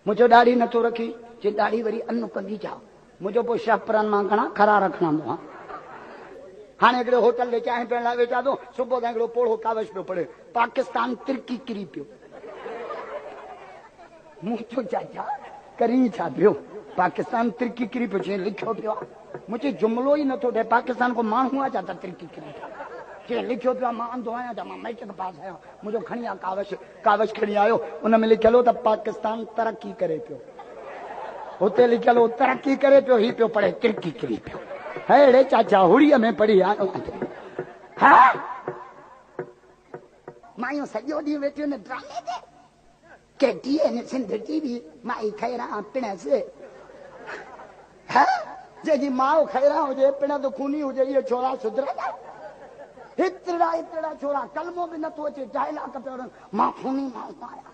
मुझो दाढ़ी न तो रखी जे दाढ़ी वरी अन्न कंदी जाओ मुझो पो शहपरन मां घणा खरा रखना दो हाने एकड़ो होटल ले चाहे पिण लाइ वेचा दो सुबह ताईं एकड़ो पोड़ो कागज पियो पड़े पाकिस्तान तिरकी किरी पियो मुझो चाचा करी छा पियो पाकिस्तान तिरकी किरी पियो जे लिखियो पियो मुझे जुमलो ही नथो थे पाकिस्तान को माण्हू आ जाता तिरकी किरी जे लिखियो पियो मां अंधो आहियां त मां मैट्रिक पास आहियां मुझो खणी आ कागज खणी आयो उन में लिखियल हो त पाकिस्तान तरक्की करे पियो उते लिखियल हो तरक्की करे पियो ही पियो पढ़े तिरकी किरी पियो हेड़े चाचा हुड़ीअ में पढ़ी आयो हाँ मायूं सॼो ॾींहुं वेठियूं न ड्रामे ते के टीए सिंध टीवी माई खैरा पिणस हाँ जेकी माओ खैरा हुजे पिण त खूनी हुजे इहे छोरा सुधरंदा एतिरा छोरा कलमो बि नथो अचे डायलॉग पियो मां खूनी माण्हू आहियां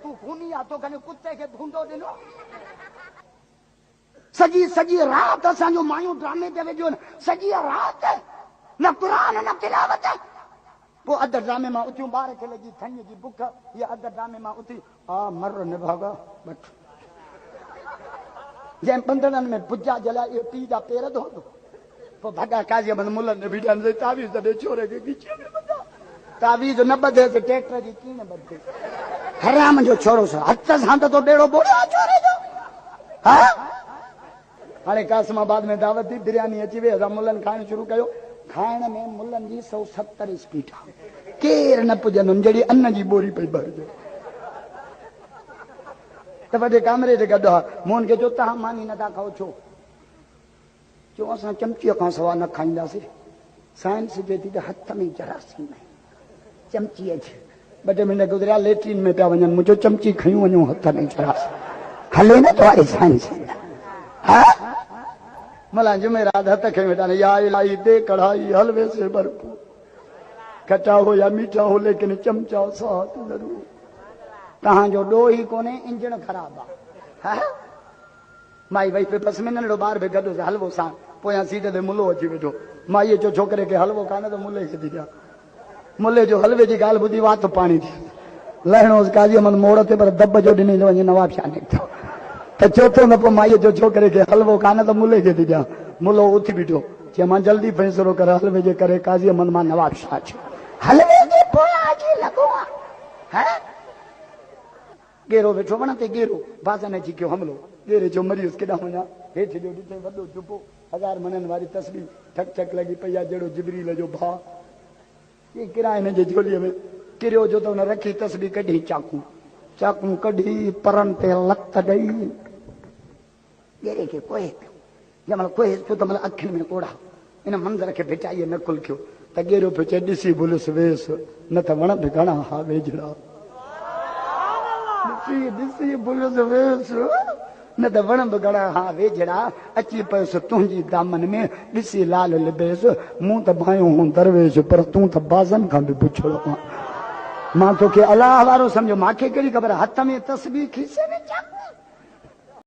तूं खूनी आहे तो कॾहिं कुते खे भूंडो ॾिनो सॼी राति असांजो मायूं ड्रामे ते वेठियूं सॼी राति न क़ुरान न तिलावत पोइ अधु ड्रामे मां उथियूं ॿार खे लॻी थञ जी बुख इहा अधु ड्रामे मां उथी हा मर निभागा वठ जंहिं पंधड़नि में भुजा जलाए इहो पीउ जा पेर धोतो पोइ भॻा काज़ी मन मुलनि बि ॾियनि तावीज़ दे छोरे खे खीचे में ॿधा तावीज़ न ॿधे त ट्रैक्टर जी कीन ॿधे हराम जो छोरो सो हथ सां त तो बेड़ो बोड़ियो छोरे जो हा हाणे कासमाबाद में दावत थी बिरयानी अची वई असां मुलनि खाइण शुरू कयो खाइण में मुलनि जी 170 स्पीड आहे केर न पुॼंदुनि जहिड़ी अन्न जी बोरी पई भरजे त वॾे कामरे ते गॾु आहे मूं हुनखे चयो तव्हां मानी नथा खाओ छो चयो असां चमचीअ खां सवाइ न खाईंदासीं साइंस चए थी त हथ में जरासीम चमचीअ जी ॿ टे मिंट गुज़रिया लेट्रिन में पिया वञनि मुंहिंजो चमची खयूं वञूं हथ में जरासीम हले न तुम्हारी साइंस हा मला जुमेरात हथ खे वेठा या इलाही दे कढ़ाई हलवे से भरपूर खटा हो या मीठा हो लेकिन चमचा साथ जरूर तव्हांजो ॾोह ई कोन्हे इंजण ख़राब आहे माई वई पे पसमे नंढड़ो ॿार बि गॾु हलवो सां पोयां सीट ते मुलो अची वेठो माईअ जो छोकिरे खे हलवो कान्हे त मुले खे थी ॾियां मुले जो हलवे जी ॻाल्हि ॿुधी वात पाणी थी लहणोसि काज़ी अहमद मोड़ ते पर दॿ जो ॾिनी वञे नवाब शाह निकितो त चौथो न पोइ माईअ जो छोकिरे खे हलवो कान्हे त मुले खे थी ॾियां मुलो उथी बीठो चई मां जल्दी फ़ैसिलो कर हलवे जे करे काज़ी अहमद मां नवाब शाह थियो हलवे जे पोयां अची लॻो आहे गेरो वेठो वण ते गेरो बाज़न अची कयो हमलो गेरे जो मरियुसि केॾां वञा हेठि जो ॾिठे वॾो जुबो 1000 मननि वारी तस्वीर ठक ठक लॻी पई आहे जहिड़ो जिबरील जो भाउ ये किराए हिन जे झोलीअ में किरियो जो त हुन रखी तस्वीर कढी चाकू कढी परनि ते लत ॾेई गेरे खे कोहे पियो जंहिंमहिल कोहे पियो त महिल अखियुनि में कोड़ा इन मंज़र खे भिटाईअ न कुलखियो त गेरो पियो चए ॾिसी भुलियुसि वेस न त वण बि घणा हा वेझड़ा ॾिसी भुलियुसि वेस न त वण बि घणा हा वेझड़ा अची पियुसि तुंहिंजी दामन में ॾिसी लाल लिबेस मूं त भायो हूं दरवेश पर तूं त बाज़नि खां बि पुछड़ो मां तोखे अलाह वारो सम्झो मूंखे कहिड़ी ख़बर हथ में तस्वीर खीसे में चाकू